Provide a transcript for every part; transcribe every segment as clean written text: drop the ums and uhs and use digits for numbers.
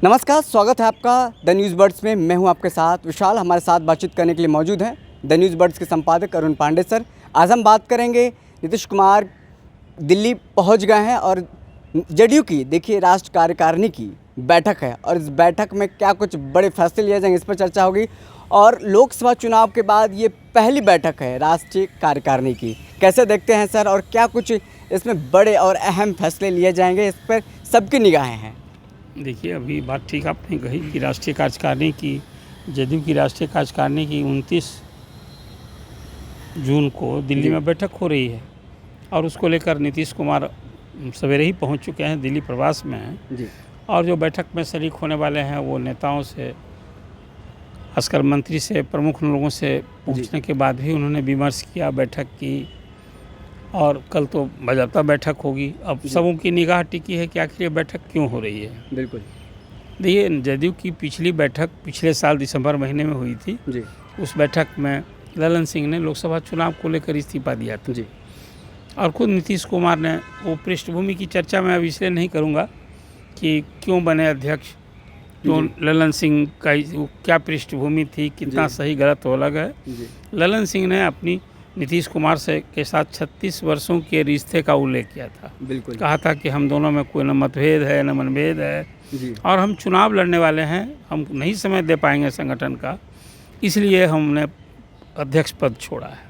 नमस्कार, स्वागत है आपका द न्यूज़ बर्ड्स में। मैं हूं आपके साथ विशाल। हमारे साथ बातचीत करने के लिए मौजूद हैं द न्यूज़ बर्ड्स के संपादक अरुण पांडे सर। आज हम बात करेंगे, नीतीश कुमार दिल्ली पहुंच गए हैं और जदयू की देखिए राष्ट्रीय कार्यकारिणी की बैठक है और इस बैठक में क्या कुछ बड़े फैसले लिए जाएंगे, इस पर चर्चा होगी। और लोकसभा चुनाव के बाद ये पहली बैठक है राष्ट्रीय कार्यकारिणी की। कैसे देखते हैं सर, और क्या कुछ इसमें बड़े और अहम फैसले लिए जाएंगे, इस पर सबकी निगाहें हैं। देखिए, अभी बात ठीक आपने कही कि राष्ट्रीय कार्यकारिणी की, जदयू की राष्ट्रीय कार्यकारिणी की 29 जून को दिल्ली में बैठक हो रही है और उसको लेकर नीतीश कुमार सवेरे ही पहुंच चुके हैं, दिल्ली प्रवास में हैं जी। और जो बैठक में शरीक होने वाले हैं वो नेताओं से, खासकर मंत्री से, प्रमुख लोगों से पूछने के बाद भी उन्होंने विमर्श किया, बैठक की। और कल तो बाज़ाब्ता बैठक होगी। अब सबों की निगाह टिकी है कि आखिर ये बैठक क्यों हो रही है। बिल्कुल। देखिए, जदयू की पिछली बैठक पिछले साल दिसंबर महीने में हुई थी जी। उस बैठक में ललन सिंह ने लोकसभा चुनाव को लेकर इस्तीफा दिया था जी। और खुद नीतीश कुमार ने वो पृष्ठभूमि की चर्चा मैं अब इसलिए नहीं करूँगा कि क्यों बने अध्यक्ष, क्यों ललन सिंह का क्या पृष्ठभूमि थी, कितना सही गलत हो अलग है। ललन सिंह ने अपनी नीतीश कुमार से के साथ 36 वर्षों के रिश्ते का उल्लेख किया था। बिल्कुल। कहा था कि हम दोनों में कोई न मतभेद है न मनभेद है जी। और हम चुनाव लड़ने वाले हैं, हम नहीं समय दे पाएंगे संगठन का, इसलिए हमने अध्यक्ष पद छोड़ा है।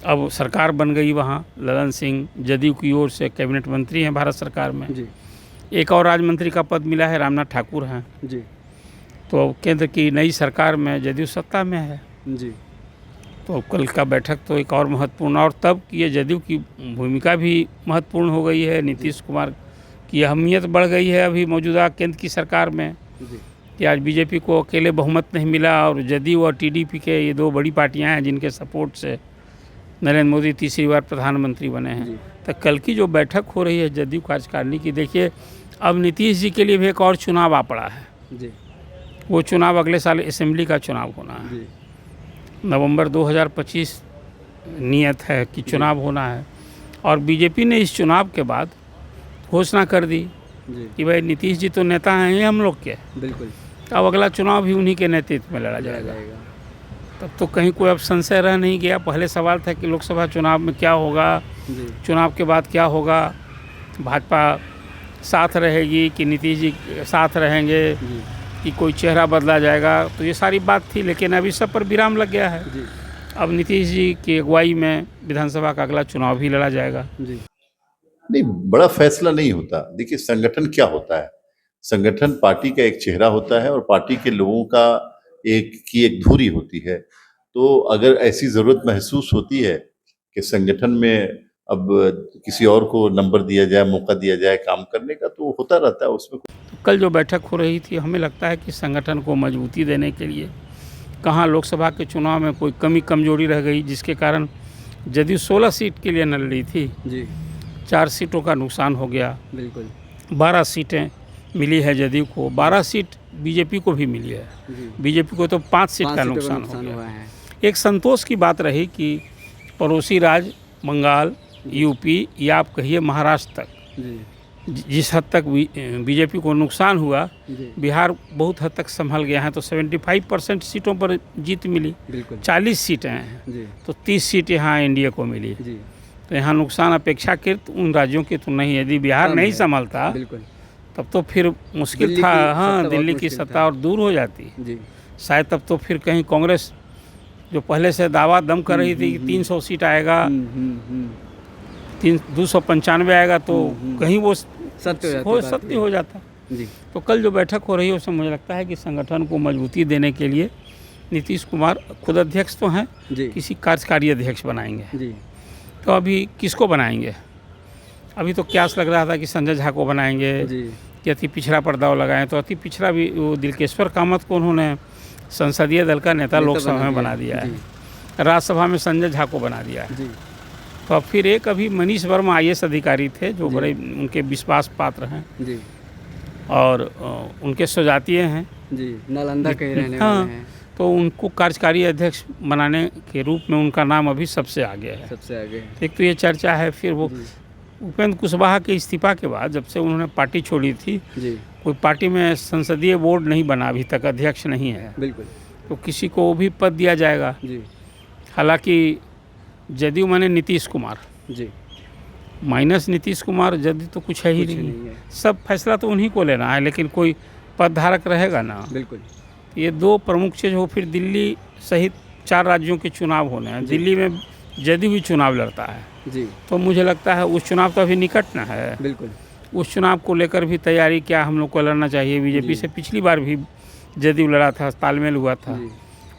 अब सरकार बन गई, वहाँ ललन सिंह जदयू की ओर से कैबिनेट मंत्री हैं भारत सरकार में। जी। एक और राज्य मंत्री का पद मिला है, रामनाथ ठाकुर हैं। जी। तो केंद्र की नई सरकार में जदयू सत्ता में है। जी। तो कल का बैठक तो एक और महत्वपूर्ण, और तब ये जदयू की भूमिका भी महत्वपूर्ण हो गई है। नीतीश कुमार की अहमियत बढ़ गई है अभी मौजूदा केंद्र की सरकार में कि आज बीजेपी को अकेले बहुमत नहीं मिला और जदयू और टीडीपी के ये दो बड़ी पार्टियां हैं जिनके सपोर्ट से नरेंद्र मोदी तीसरी बार प्रधानमंत्री बने हैं। तो कल की जो बैठक हो रही है जदयू कार्यकारिणी की, देखिए अब नीतीश जी के लिए भी एक और चुनाव आ पड़ा है जी। वो चुनाव अगले साल असेंबली का चुनाव होना है जी। नवंबर 2025 नियत है कि चुनाव होना है और बीजेपी ने इस चुनाव के बाद घोषणा कर दी कि भाई नीतीश जी तो नेता हैं ही हम लोग के। बिल्कुल। अब अगला चुनाव भी उन्हीं के नेतृत्व में लड़ा जाएगा। तब तो कहीं कोई अब संशय रह नहीं गया। पहले सवाल था कि लोकसभा चुनाव में क्या होगा, चुनाव के बाद क्या होगा, भाजपा साथ रहेगी कि नीतीश जी साथ रहेंगे कि कोई चेहरा बदला जाएगा, तो ये सारी बात थी। लेकिन अभी सब पर विराम लग गया है। अब नीतीश जी की अगुवाई में विधानसभा का अगला चुनाव भी लड़ा जाएगा। नहीं, बड़ा फैसला नहीं होता। देखिए, संगठन क्या होता है, संगठन पार्टी का एक चेहरा होता है और पार्टी के लोगों का एक धुरी होती है। तो अगर ऐसी जरूरत महसूस होती है कि संगठन में अब किसी और को नंबर दिया जाए, मौका दिया जाए काम करने का, तो होता रहता है उसमें। कल जो बैठक हो रही थी, हमें लगता है कि संगठन को मजबूती देने के लिए कहाँ लोकसभा के चुनाव में कोई कमी कमजोरी रह गई, जिसके कारण जदयू 16 सीट के लिए न लड़ी थी जी। 4 सीटों का नुकसान हो गया। बिल्कुल। 12 सीटें मिली है जदयू को, 12 सीट बीजेपी को भी मिली है। बीजेपी को तो 5 सीट का नुकसान हो गया है। एक संतोष की बात रही कि पड़ोसी राज्य बंगाल, यूपी या आप कहिए महाराष्ट्र तक जिस हद तक बीजेपी को नुकसान हुआ, बिहार बहुत हद तक संभल गया है। तो 75% सीटों पर जीत मिली। 40 सीटें हैं तो 30 सीट यहाँ एनडीए को मिली। तो यहाँ नुकसान अपेक्षाकृत उन राज्यों के तो नहीं। यदि बिहार नहीं संभलता तब तो फिर मुश्किल था। हाँ, दिल्ली की सत्ता और दूर हो जाती शायद। तब तो फिर कहीं कांग्रेस जो पहले से दावा दम कर रही थी कि 300 सीट आएगा, 295 आएगा, तो कहीं वो सत्य हो जाता जी। तो कल जो बैठक हो रही है उसमें मुझे लगता है कि संगठन को मजबूती देने के लिए नीतीश कुमार खुद अध्यक्ष तो हैं, किसी कार्यकारी अध्यक्ष बनाएंगे जी। तो अभी किसको बनाएंगे? अभी तो क्यास लग रहा था कि संजय झा को बनाएंगे कि अति पिछड़ा पर दाव लगाएं, तो अति पिछड़ा भी वो दिलकेश्वर कामत को उन्होंने संसदीय दल का नेता लोकसभा में बना दिया है, राज्यसभा में संजय झा को बना दिया है। तो अब फिर एक अभी मनीष वर्मा IAS अधिकारी थे जो बड़े उनके विश्वास पात्र हैं जी। और उनके स्वजातीय हैं जी, नालंदा के रहने वाले हैं। तो उनको कार्यकारी अध्यक्ष बनाने के रूप में उनका नाम अभी सबसे आगे है। सबसे आगे एक तो ये चर्चा है। फिर वो उपेंद्र कुशवाहा के इस्तीफा के बाद जब से उन्होंने पार्टी छोड़ी थी, जी कोई पार्टी में संसदीय बोर्ड नहीं बना, अभी तक अध्यक्ष नहीं है, बिल्कुल तो किसी को वो भी पद दिया जाएगा। जी हालांकि जदयू माने नीतीश कुमार, जी माइनस नीतीश कुमार, जदयू तो कुछ है ही कुछ नहीं, नहीं है। सब फैसला तो उन्हीं को लेना है, लेकिन कोई पद धारक रहेगा ना। बिल्कुल ये दो प्रमुख चीज़ हो, फिर दिल्ली सहित 4 राज्यों के चुनाव होने हैं। दिल्ली में जदयू भी चुनाव लड़ता है, जी तो मुझे लगता है उस चुनाव तो अभी निकट ना है, बिल्कुल उस चुनाव को लेकर भी तैयारी क्या हम लोग को लड़ना चाहिए। बीजेपी से पिछली बार भी जदयू लड़ा था, तालमेल हुआ था, जी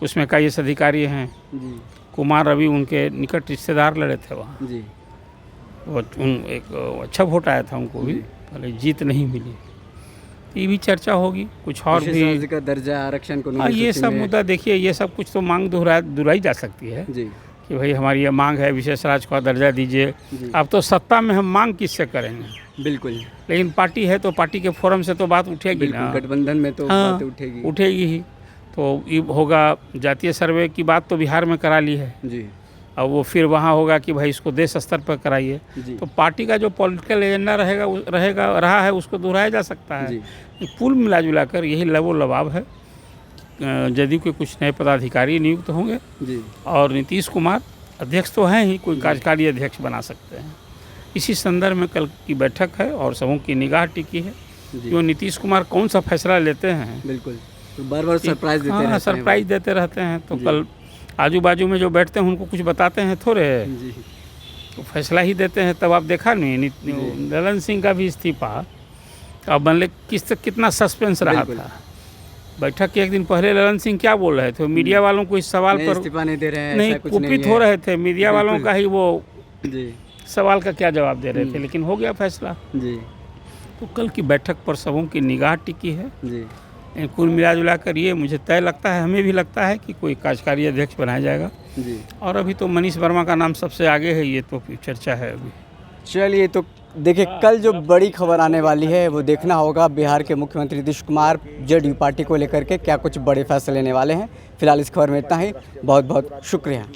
उसमें कई अधिकारी हैं, जी कुमार रवि उनके निकट रिश्तेदार लड़े थे वहाँ, जी वो एक अच्छा वोट आया था उनको भी, पहले जीत नहीं मिली। ये भी चर्चा होगी, कुछ और विशेष भी। राज्य का दर्जा आरक्षण को हाँ, ये सूची सब में- मुद्दा देखिए, ये सब कुछ तो मांग दोहराई जा सकती है जी कि भाई हमारी ये मांग है, विशेष राज्य का दर्जा दीजिए। जी अब तो सत्ता में हम मांग किससे करेंगे, बिल्कुल लेकिन पार्टी है तो पार्टी के फोरम से तो बात उठेगी बिल्कुल ना, गठबंधन में तो हाँ, बातें उठेगी। उठेगी ही। तो ये होगा, जातीय सर्वे की बात तो बिहार में करा ली है, जी अब वो फिर वहाँ होगा कि भाई इसको देश स्तर पर कराइए। जी तो पार्टी का जो पॉलिटिकल एजेंडा रहा है उसको दोहराया जा सकता है। जी ये कुल मिला जुला कर यही लबो लबाब है। जदयू के कुछ नए पदाधिकारी नियुक्त होंगे जी और नीतीश कुमार अध्यक्ष तो हैं ही, कोई कार्यकारी अध्यक्ष बना सकते हैं। इसी संदर्भ में कल की बैठक है और सबों की निगाह टिकी है जी कि वो नीतीश कुमार कौन सा फैसला लेते हैं। बिल्कुल, तो बार बार सरप्राइज देते हाँ, रहते हैं सरप्राइज देते रहते हैं। तो जी। कल आजू बाजू में जो बैठते हैं उनको कुछ बताते हैं थोड़े, जी तो फैसला ही देते हैं। तब आप देखा नहीं ललन सिंह का भी इस्तीफा, अब बनले कितना सस्पेंस रहा बिल्कुल। था। बैठक के एक दिन पहले ललन सिंह क्या बोल रहे थे, मीडिया वालों को इस सवाल नहीं, पर इस्तीफा नहीं दे रहे हैं, नहीं ऐसा कुछ कुपित नहीं हो है। रहे थे, मीडिया वालों बिल्कुल। का ही वो जी सवाल का क्या जवाब दे रहे थे, लेकिन हो गया फैसला। जी तो कल की बैठक पर सबों की निगाह टिकी है। जी कुल मिला जुला कर ये मुझे तय लगता है, हमें भी लगता है कि कोई कार्यकारी अध्यक्ष बनाया जाएगा। जी और अभी तो मनीष वर्मा का नाम सबसे आगे है, ये तो चर्चा है अभी। चलिए, तो देखिए कल जो बड़ी खबर आने वाली है वो देखना होगा। बिहार के मुख्यमंत्री नीतीश कुमार जदयू पार्टी को लेकर के क्या कुछ बड़े फैसले लेने वाले हैं। फिलहाल इस खबर में इतना ही, बहुत बहुत शुक्रिया।